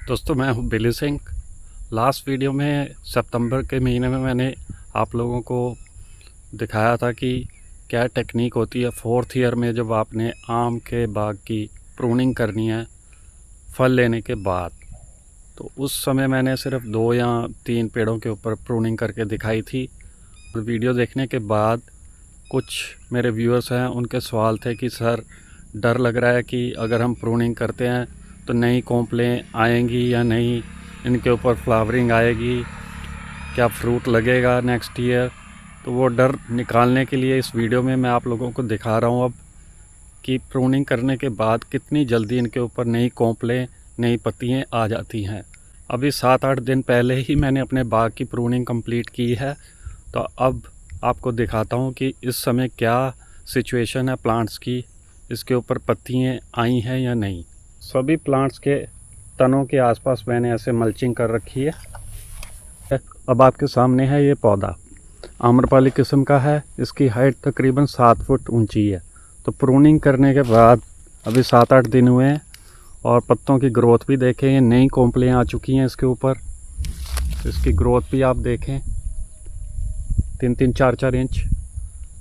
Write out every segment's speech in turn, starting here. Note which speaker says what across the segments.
Speaker 1: दोस्तों मैं हूँ बिली सिंह। लास्ट वीडियो में सितंबर के महीने में मैंने आप लोगों को दिखाया था कि क्या टेक्निक होती है फोर्थ ईयर में जब आपने आम के बाग की प्रूनिंग करनी है फल लेने के बाद। तो उस समय मैंने सिर्फ 2 या 3 पेड़ों के ऊपर प्रूनिंग करके दिखाई थी। वीडियो देखने के बाद कुछ मेरे व्यूअर्स हैं, उनके सवाल थे कि सर डर लग रहा है कि अगर हम प्रूनिंग करते हैं तो नई कॉम्प्लें आएंगी या नहीं, इनके ऊपर फ्लावरिंग आएगी, क्या फ्रूट लगेगा नेक्स्ट ईयर। तो वो डर निकालने के लिए इस वीडियो में मैं आप लोगों को दिखा रहा हूँ अब कि प्रूनिंग करने के बाद कितनी जल्दी इनके ऊपर नई कॉम्प्लें, नई पत्तियाँ आ जाती हैं। अभी 7-8 दिन पहले ही मैंने अपने बाग की प्रूनिंग कंप्लीट की है। तो अब आपको दिखाता हूँ कि इस समय क्या सिचुएशन है प्लांट्स की, इसके ऊपर पत्तियाँ आई हैं या नहीं। सभी प्लांट्स के तनों के आसपास मैंने ऐसे मल्चिंग कर रखी है। अब आपके सामने है ये पौधा, आम्रपाली किस्म का है। इसकी हाइट तकरीबन 7 फुट ऊंची है। तो प्रूनिंग करने के बाद अभी 7-8 दिन हुए हैं और पत्तों की ग्रोथ भी देखें, ये नई कॉम्प्लें आ चुकी हैं इसके ऊपर। इसकी ग्रोथ भी आप देखें, 3-3, 4-4 इंच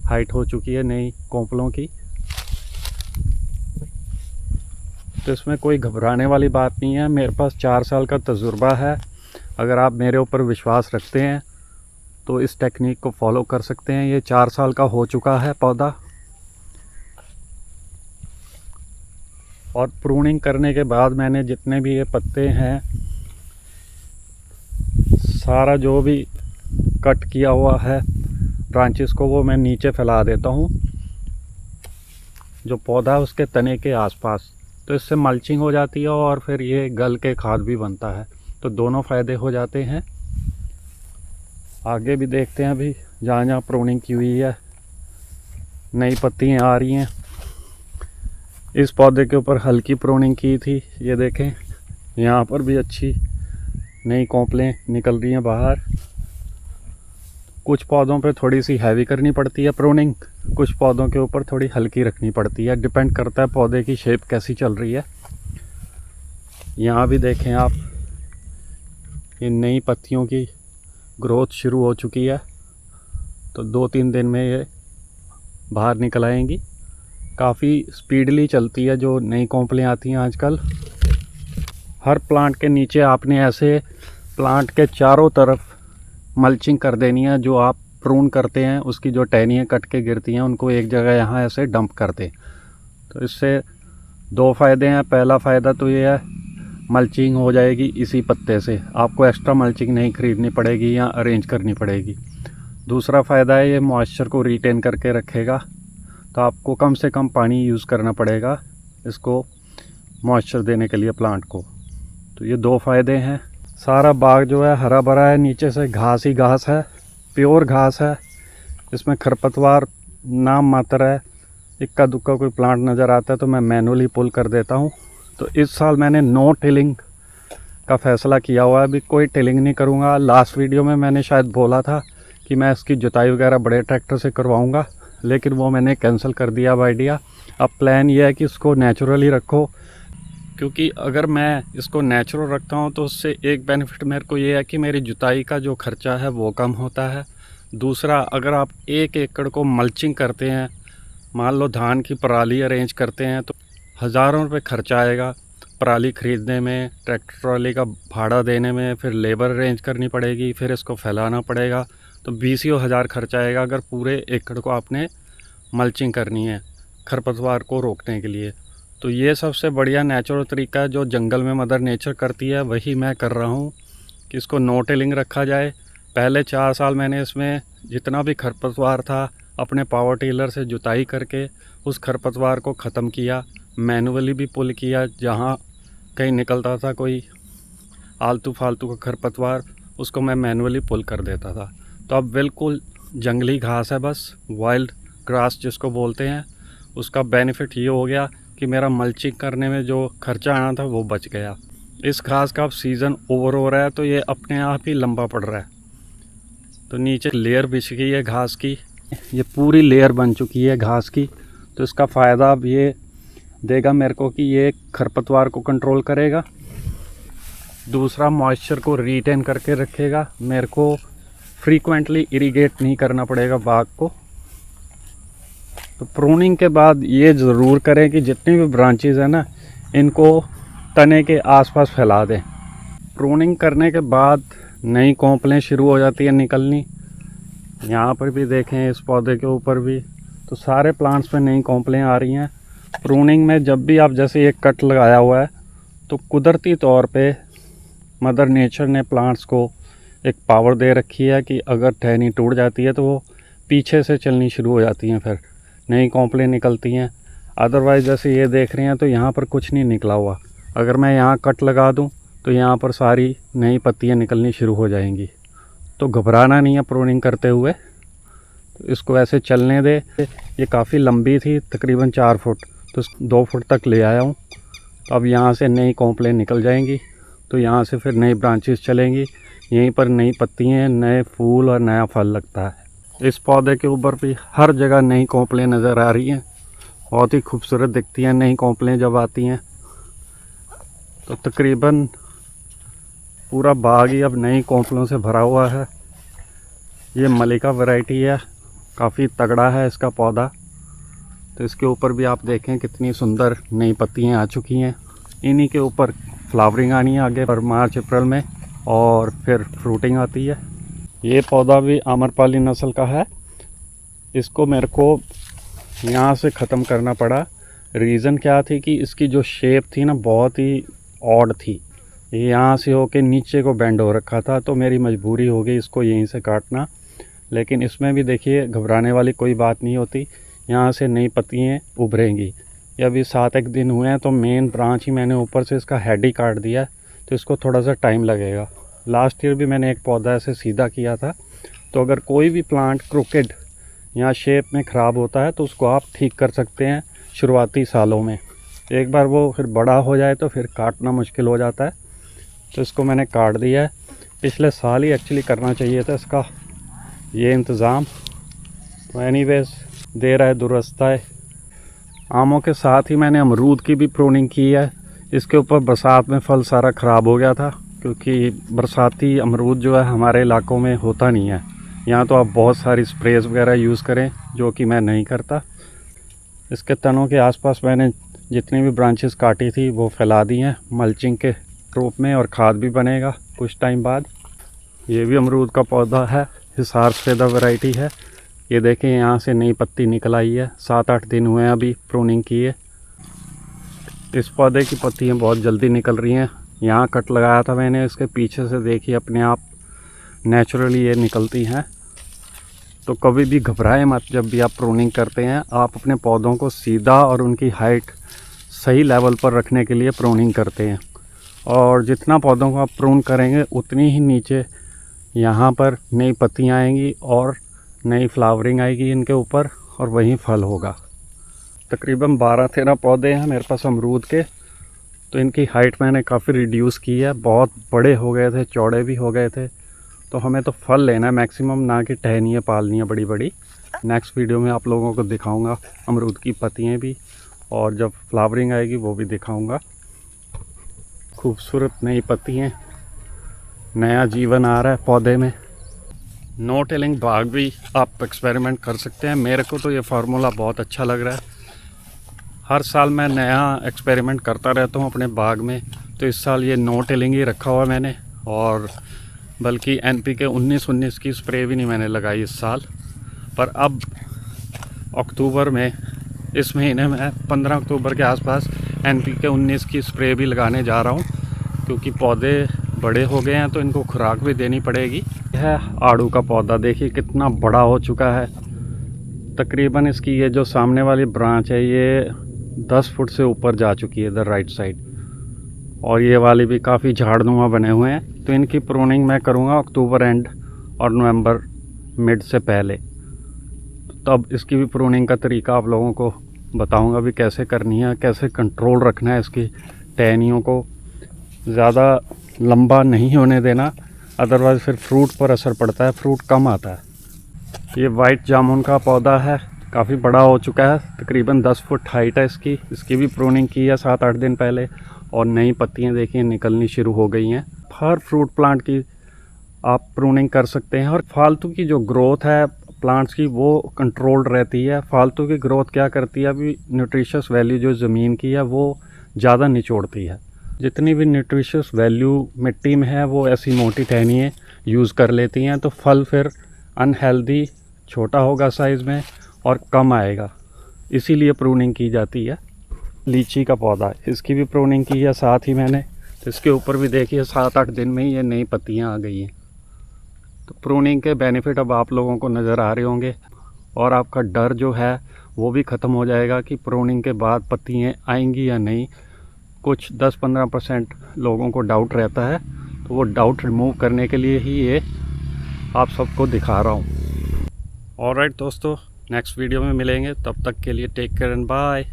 Speaker 1: हाइट हो चुकी है नई कॉम्प्लों की। तो इसमें कोई घबराने वाली बात नहीं है। मेरे पास 4 साल का तजुर्बा है। अगर आप मेरे ऊपर विश्वास रखते हैं तो इस टेक्निक को फॉलो कर सकते हैं। ये 4 साल का हो चुका है पौधा। और प्रूनिंग करने के बाद मैंने जितने भी ये पत्ते हैं, सारा जो भी कट किया हुआ है ब्रांचेस को, वो मैं नीचे फैला देता हूँ जो पौधा है उसके तने के आसपास। तो इससे मल्चिंग हो जाती है और फिर ये गल के खाद भी बनता है। तो दोनों फ़ायदे हो जाते हैं। आगे भी देखते हैं, अभी जहाँ जहाँ प्रूनिंग की हुई है नई पत्तियाँ आ रही हैं। इस पौधे के ऊपर हल्की प्रूनिंग की थी, ये देखें यहाँ पर भी अच्छी नई कॉम्प्लें निकल रही हैं बाहर। कुछ पौधों पे थोड़ी सी हैवी करनी पड़ती है प्रूनिंग, कुछ पौधों के ऊपर थोड़ी हल्की रखनी पड़ती है। डिपेंड करता है पौधे की शेप कैसी चल रही है। यहाँ भी देखें आप, इन नई पत्तियों की ग्रोथ शुरू हो चुकी है। तो 2-3 दिन में ये बाहर निकल आएंगी। काफ़ी स्पीडली चलती है जो नई कॉम्प्लें आती हैं आजकल। हर प्लांट के नीचे आपने ऐसे प्लांट के चारों तरफ मल्चिंग कर देनी है। जो आप प्रून करते हैं उसकी जो टहनियाँ कट के गिरती हैं उनको एक जगह यहाँ ऐसे डंप कर दें। तो इससे 2 फ़ायदे हैं। पहला फ़ायदा तो ये है, मल्चिंग हो जाएगी इसी पत्ते से, आपको एक्स्ट्रा मल्चिंग नहीं खरीदनी पड़ेगी या अरेंज करनी पड़ेगी। दूसरा फ़ायदा है ये मॉइस्चर को रिटेन करके रखेगा। तो आपको कम से कम पानी यूज़ करना पड़ेगा इसको मॉइस्चर देने के लिए प्लांट को। तो ये 2 फ़ायदे हैं। सारा बाग जो है हरा भरा है, नीचे से घास ही घास है, प्योर घास है। इसमें खरपतवार नाम मात्र है। इक्का दुक्का कोई प्लांट नज़र आता है तो मैं मैनुअली पुल कर देता हूँ। तो इस साल मैंने नो टिलिंग का फ़ैसला किया हुआ है। अभी कोई टिलिंग नहीं करूँगा। लास्ट वीडियो में मैंने शायद बोला था कि मैं इसकी जुताई वगैरह बड़े ट्रैक्टर से करवाऊँगा, लेकिन वो मैंने कैंसिल कर दिया अब आइडिया। अब प्लान ये है कि इसको नेचुरली रखो, क्योंकि अगर मैं इसको नेचुरल रखता हूँ तो उससे एक बेनिफिट मेरे को ये है कि मेरी जुताई का जो खर्चा है वो कम होता है। दूसरा, अगर आप 1 एकड़ को मल्चिंग करते हैं, मान लो धान की पराली अरेंज करते हैं, तो हज़ारों रुपये खर्चा आएगा पराली ख़रीदने में, ट्रैक्टर ट्रॉली का भाड़ा देने में, फिर लेबर अरेंज करनी पड़ेगी, फिर इसको फैलाना पड़ेगा। तो 20 हज़ार खर्चा आएगा अगर पूरे एकड़ को आपने मल्चिंग करनी है खरपतवार को रोकने के लिए। तो ये सबसे बढ़िया नेचुरल तरीका है जो जंगल में मदर नेचर करती है, वही मैं कर रहा हूँ कि इसको नो टिलिंग रखा जाए। पहले 4 साल मैंने इसमें जितना भी खरपतवार था अपने पावर टिलर से जुताई करके उस खरपतवार को ख़त्म किया, मैनुअली भी पुल किया। जहाँ कहीं निकलता था कोई आलतू फालतू का खरपतवार, उसको मैं मैनुअली पुल कर देता था। तो अब बिल्कुल जंगली घास है, बस वाइल्ड ग्रास जिसको बोलते हैं। उसका बेनिफिट ये हो गया कि मेरा मल्चिंग करने में जो खर्चा आना था वो बच गया। इस घास का अब सीज़न ओवर हो रहा है तो ये अपने आप ही लंबा पड़ रहा है। तो नीचे लेयर बिछ गई है घास की, ये पूरी लेयर बन चुकी है घास की। तो इसका फ़ायदा अब ये देगा मेरे को कि ये खरपतवार को कंट्रोल करेगा। दूसरा मॉइस्चर को रिटेन करके रखेगा। मेरे को फ्रीक्वेंटली इरिगेट नहीं करना पड़ेगा बाग को। तो प्रूनिंग के बाद ये ज़रूर करें कि जितनी भी ब्रांचेस हैं ना, इनको तने के आसपास फैला दें। प्रूनिंग करने के बाद नई कोंपलें शुरू हो जाती हैं निकलनी। यहाँ पर भी देखें, इस पौधे के ऊपर भी, तो सारे प्लांट्स पे नई कोंपलें आ रही हैं। प्रूनिंग में जब भी आप, जैसे एक कट लगाया हुआ है, तो कुदरती तौर पे मदर नेचर ने प्लांट्स को एक पावर दे रखी है कि अगर टहनी टूट जाती है तो वो पीछे से चलनी शुरू हो जाती हैं, फिर नई कोंपलें निकलती हैं। अदरवाइज़ जैसे ये देख रहे हैं तो यहाँ पर कुछ नहीं निकला हुआ। अगर मैं यहाँ कट लगा दूँ तो यहाँ पर सारी नई पत्तियाँ निकलनी शुरू हो जाएंगी। तो घबराना नहीं है प्रूनिंग करते हुए, तो इसको ऐसे चलने दे। ये काफ़ी लंबी थी, तकरीबन 4 फुट, तो 2 फुट तक ले आया हूँ। तो अब यहाँ से नई कोंपलें निकल जाएंगी, तो यहाँ से फिर नई ब्रांचेस चलेंगी। यहीं पर नई पत्तियाँ, नए फूल और नया फल लगता है। इस पौधे के ऊपर भी हर जगह नई कोंपलें नज़र आ रही हैं। बहुत ही खूबसूरत दिखती हैं नई कोंपलें जब आती हैं। तो तकरीबन पूरा बाग ही अब नई कोंपलों से भरा हुआ है। ये मलिका वैरायटी है, काफ़ी तगड़ा है इसका पौधा। तो इसके ऊपर भी आप देखें कितनी सुंदर नई पत्तियाँ आ चुकी हैं। इन्हीं के ऊपर फ्लावरिंग आनी है आगे पर मार्च अप्रैल में, और फिर फ्रूटिंग आती है। ये पौधा भी आम्रपाली नस्ल का है। इसको मेरे को यहाँ से ख़त्म करना पड़ा। रीज़न क्या थी कि इसकी जो शेप थी ना, बहुत ही ऑड थी। ये यहाँ से होके नीचे को बेंड हो रखा था, तो मेरी मजबूरी हो गई इसको यहीं से काटना। लेकिन इसमें भी देखिए, घबराने वाली कोई बात नहीं होती। यहाँ से नई पत्तियाँ उभरेंगी। ये अभी 7-1 दिन हुए हैं, तो मेन ब्रांच ही मैंने ऊपर से इसका हेड ही काट दिया है, तो इसको थोड़ा सा टाइम लगेगा। लास्ट ईयर भी मैंने एक पौधा ऐसे सीधा किया था। तो अगर कोई भी प्लांट क्रोकेड या शेप में ख़राब होता है तो उसको आप ठीक कर सकते हैं शुरुआती सालों में। एक बार वो फिर बड़ा हो जाए तो फिर काटना मुश्किल हो जाता है। तो इसको मैंने काट दिया है। पिछले साल ही एक्चुअली करना चाहिए था इसका ये इंतज़ाम। तो एनीवेज, देर है दुरुस्त है। आमों के साथ ही मैंने अमरूद की भी प्रूनिंग की है। इसके ऊपर बरसात में फल सारा ख़राब हो गया था, क्योंकि बरसाती अमरूद जो है हमारे इलाकों में होता नहीं है। यहाँ तो आप बहुत सारी स्प्रेज वगैरह यूज़ करें, जो कि मैं नहीं करता। इसके तनों के आसपास मैंने जितनी भी ब्रांचेस काटी थी वो फैला दी हैं मल्चिंग के रूप में, और खाद भी बनेगा कुछ टाइम बाद। ये भी अमरूद का पौधा है, हिसार सफेदा वैरायटी है। ये देखें, यहाँ से नई पत्ती निकल आई है। 7-8 दिन हुए हैं अभी प्रूनिंग किए। इस पौधे की पत्तियाँ बहुत जल्दी निकल रही हैं। यहाँ कट लगाया था मैंने, इसके पीछे से देखिए अपने आप नेचुरली ये निकलती हैं। तो कभी भी घबराएं मत जब भी आप प्रूनिंग करते हैं। आप अपने पौधों को सीधा और उनकी हाइट सही लेवल पर रखने के लिए प्रूनिंग करते हैं। और जितना पौधों को आप प्रून करेंगे उतनी ही नीचे यहाँ पर नई पत्तियाँ आएंगी और नई फ्लावरिंग आएगी इनके ऊपर, और वहीं फल होगा। तकरीबन 12-13 पौधे हैं मेरे पास अमरूद के। तो इनकी हाइट मैंने काफ़ी रिड्यूस की है। बहुत बड़े हो गए थे, चौड़े भी हो गए थे। तो हमें तो फल लेना है मैक्सिमम, ना कि टहनियाँ पालनी है बड़ी बड़ी। नेक्स्ट वीडियो में आप लोगों को दिखाऊंगा अमरूद की पत्तियाँ भी, और जब फ्लावरिंग आएगी वो भी दिखाऊंगा। खूबसूरत नई पत्तियाँ, नया जीवन आ रहा है पौधे में। नो टिलिंग बाग भी आप एक्सपेरिमेंट कर सकते हैं। मेरे को तो ये फार्मूला बहुत अच्छा लग रहा है। हर साल मैं नया एक्सपेरिमेंट करता रहता हूँ अपने बाग में। तो इस साल ये नो टिलिंग ही रखा हुआ मैंने, और बल्कि NPK 19-19 की स्प्रे भी नहीं मैंने लगाई इस साल। पर अब अक्टूबर में, इस महीने में 15 अक्टूबर के आसपास NPK 19 की स्प्रे भी लगाने जा रहा हूँ, क्योंकि पौधे बड़े हो गए हैं तो इनको खुराक भी देनी पड़ेगी। यह है आड़ू का पौधा, देखिए कितना बड़ा हो चुका है। तकरीबन इसकी ये जो सामने वाली ब्रांच है ये 10 फुट से ऊपर जा चुकी है इधर राइट साइड, और ये वाली भी काफ़ी झाड़नुमा बने हुए हैं। तो इनकी प्रूनिंग मैं करूँगा अक्टूबर एंड और नवंबर मिड से पहले। तब इसकी भी प्रूनिंग का तरीका आप लोगों को बताऊँगा भी कैसे करनी है, कैसे कंट्रोल रखना है इसकी टहनियों को। ज़्यादा लंबा नहीं होने देना, अदरवाइज़ फिर फ्रूट पर असर पड़ता है, फ्रूट कम आता है। ये वाइट जामुन का पौधा है, काफ़ी बड़ा हो चुका है, तकरीबन 10 फुट हाइट है इसकी। इसकी भी प्रूनिंग की है 7-8 दिन पहले, और नई पत्तियां देखिए निकलनी शुरू हो गई हैं। हर फ्रूट प्लांट की आप प्रूनिंग कर सकते हैं और फालतू की जो ग्रोथ है प्लांट्स की वो कंट्रोल्ड रहती है। फालतू की ग्रोथ क्या करती है, अभी न्यूट्रिशियस वैल्यू जो ज़मीन की है वो ज़्यादा निचोड़ती है। जितनी भी न्यूट्रिशियस वैल्यू मिट्टी में है वो ऐसी मोटी टहनियाँ यूज़ कर लेती हैं, तो फल फिर अनहेल्दी छोटा होगा साइज़ में और कम आएगा, इसीलिए प्रूनिंग की जाती है। लीची का पौधा, इसकी भी प्रूनिंग की है साथ ही मैंने, तो इसके ऊपर भी देखिए 7-8 दिन में ही ये नई पत्तियाँ आ गई हैं। तो प्रूनिंग के बेनिफिट अब आप लोगों को नज़र आ रहे होंगे और आपका डर जो है वो भी ख़त्म हो जाएगा कि प्रूनिंग के बाद पत्तियाँ आएंगी या नहीं। कुछ 10-15% लोगों को डाउट रहता है, तो वो डाउट रिमूव करने के लिए ही ये आप सबको दिखा रहा हूँ। ऑलराइट दोस्तों, नेक्स्ट वीडियो में मिलेंगे, तब तक के लिए टेक केयर एंड बाय।